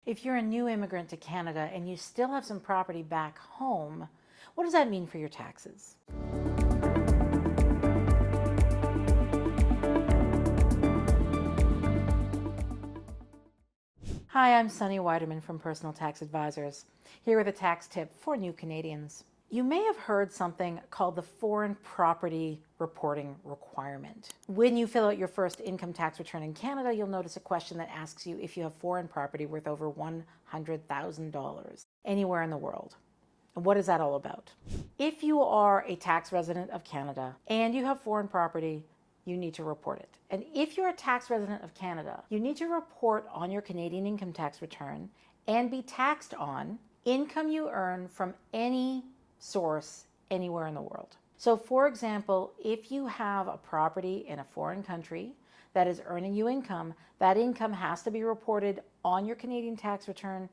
If you're a new immigrant to Canada and you still have some property back home, what does that mean for your taxes? Hi, I'm Sunny Weiderman from Personal Tax Advisors, here with a tax tip for new Canadians. You may have heard something called the foreign property reporting requirement. When you fill out your first income tax return in Canada, you'll notice a question that asks you if you have foreign property worth over $100,000 anywhere in the world. And what is that all about? If you are a tax resident of Canada and you have foreign property, you need to report it. And if you're a tax resident of Canada, you need to report on your Canadian income tax return and be taxed on income you earn from any source anywhere in the world. So for example, if you have a property in a foreign country that is earning you income, that income has to be reported on your Canadian tax return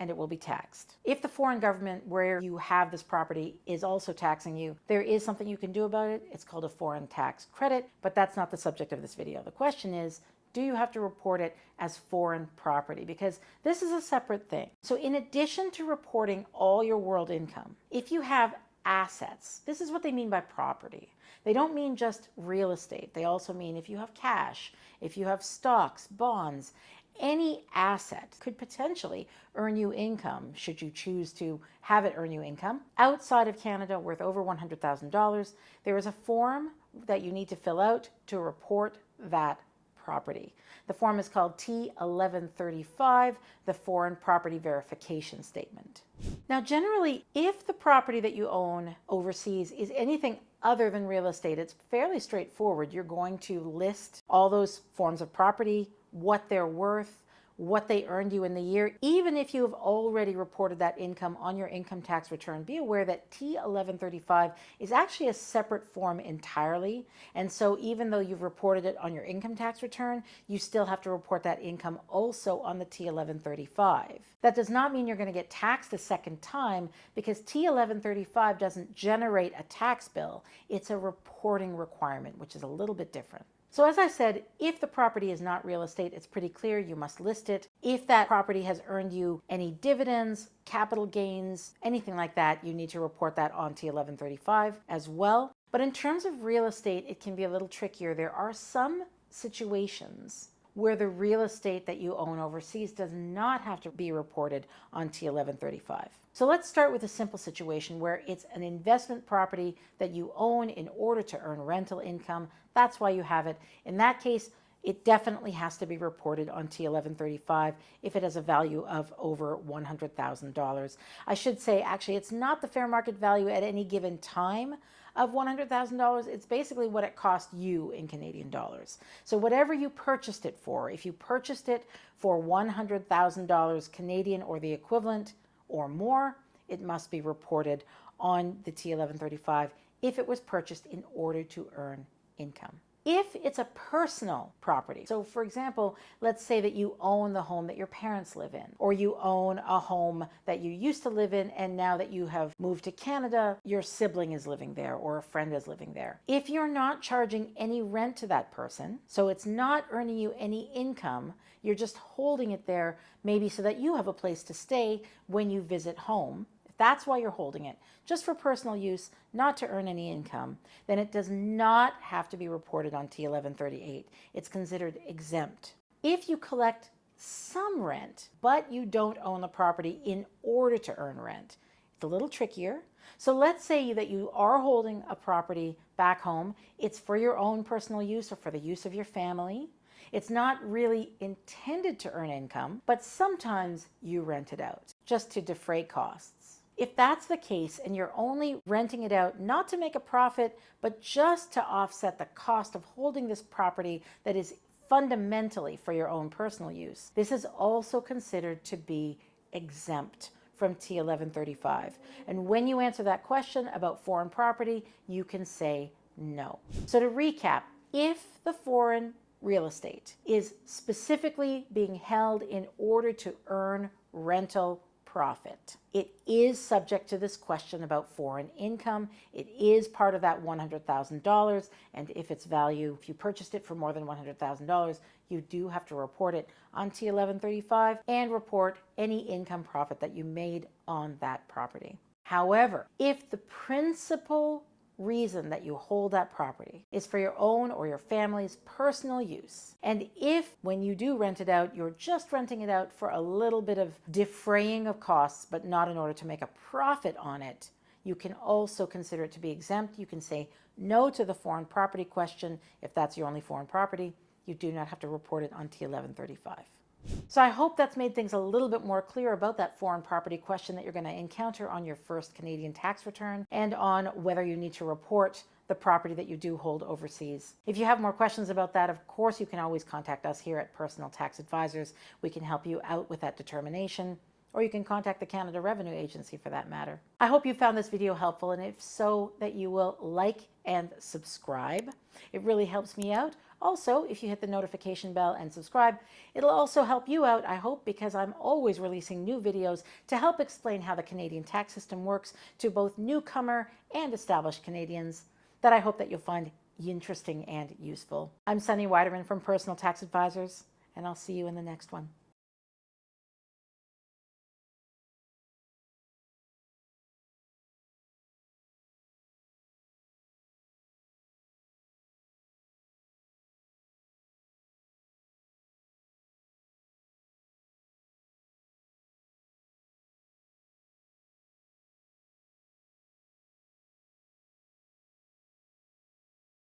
and it will be taxed. If the foreign government where you have this property is also taxing you, there is something you can do about it. It's called a foreign tax credit, but that's not the subject of this video. The question is, do you have to report it as foreign property? Because this is a separate thing. So in addition to reporting all your world income, if you have assets, this is what they mean by property. They don't mean just real estate. They also mean if you have cash, if you have stocks, bonds, any asset could potentially earn you income, should you choose to have it earn you income, outside of Canada worth over $100,000. There is a form that you need to fill out to report that property. The form is called T1135, the Foreign Property Verification Statement. Now, generally, if the property that you own overseas is anything other than real estate, it's fairly straightforward. You're going to list all those forms of property, what they're worth, what they earned you in the year. Even if you have already reported that income on your income tax return, be aware that T1135 is actually a separate form entirely. And so even though you've reported it on your income tax return, you still have to report that income also on the T1135. That does not mean you're going to get taxed a second time, because T1135 doesn't generate a tax bill. It's a reporting requirement, which is a little bit different. So as I said, if the property is not real estate, it's pretty clear you must list it. If that property has earned you any dividends, capital gains, anything like that, you need to report that on T1135 as well. But in terms of real estate, it can be a little trickier. There are some situations where the real estate that you own overseas does not have to be reported on T1135. So let's start with a simple situation where it's an investment property that you own in order to earn rental income. That's why you have it. In that case, it definitely has to be reported on T1135 if it has a value of over $100,000. I should say, actually, it's not the fair market value at any given time of $100,000. It's basically what it cost you in Canadian dollars. So whatever you purchased it for, if you purchased it for $100,000 Canadian or the equivalent or more, it must be reported on the T1135 if it was purchased in order to earn income. If it's a personal property, so for example, let's say that you own the home that your parents live in, or you own a home that you used to live in, and now that you have moved to Canada, your sibling is living there or a friend is living there. If you're not charging any rent to that person, so it's not earning you any income, you're just holding it there, maybe so that you have a place to stay when you visit home. If that's why you're holding it, just for personal use, not to earn any income, then it does not have to be reported on T1138. It's considered exempt. If you collect some rent, but you don't own the property in order to earn rent, it's a little trickier. So let's say that you are holding a property back home. It's for your own personal use or for the use of your family. It's not really intended to earn income, but sometimes you rent it out just to defray costs. If that's the case and you're only renting it out not to make a profit, but just to offset the cost of holding this property that is fundamentally for your own personal use, this is also considered to be exempt from T1135. And when you answer that question about foreign property, you can say no. So to recap, if the foreign real estate is specifically being held in order to earn rental profit. It is subject to this question about foreign income. It is part of that $100,000, and if its value, if you purchased it for more than $100,000, you do have to report it on T1135 and report any income profit that you made on that property. However, if the principal reason that you hold that property is for your own or your family's personal use, and if when you do rent it out, you're just renting it out for a little bit of defraying of costs, but not in order to make a profit on it, you can also consider it to be exempt. You can say no to the foreign property question if that's your only foreign property. You do not have to report it on T1135. So I hope that's made things a little bit more clear about that foreign property question that you're going to encounter on your first Canadian tax return, and on whether you need to report the property that you do hold overseas. If you have more questions about that, of course, you can always contact us here at Personal Tax Advisors. We can help you out with that determination, or you can contact the Canada Revenue Agency for that matter. I hope you found this video helpful, and if so, that you will like and subscribe. It really helps me out. Also, if you hit the notification bell and subscribe, it'll also help you out, I hope, because I'm always releasing new videos to help explain how the Canadian tax system works to both newcomer and established Canadians that I hope that you'll find interesting and useful. I'm Sunny Widerman from Personal Tax Advisors, and I'll see you in the next one.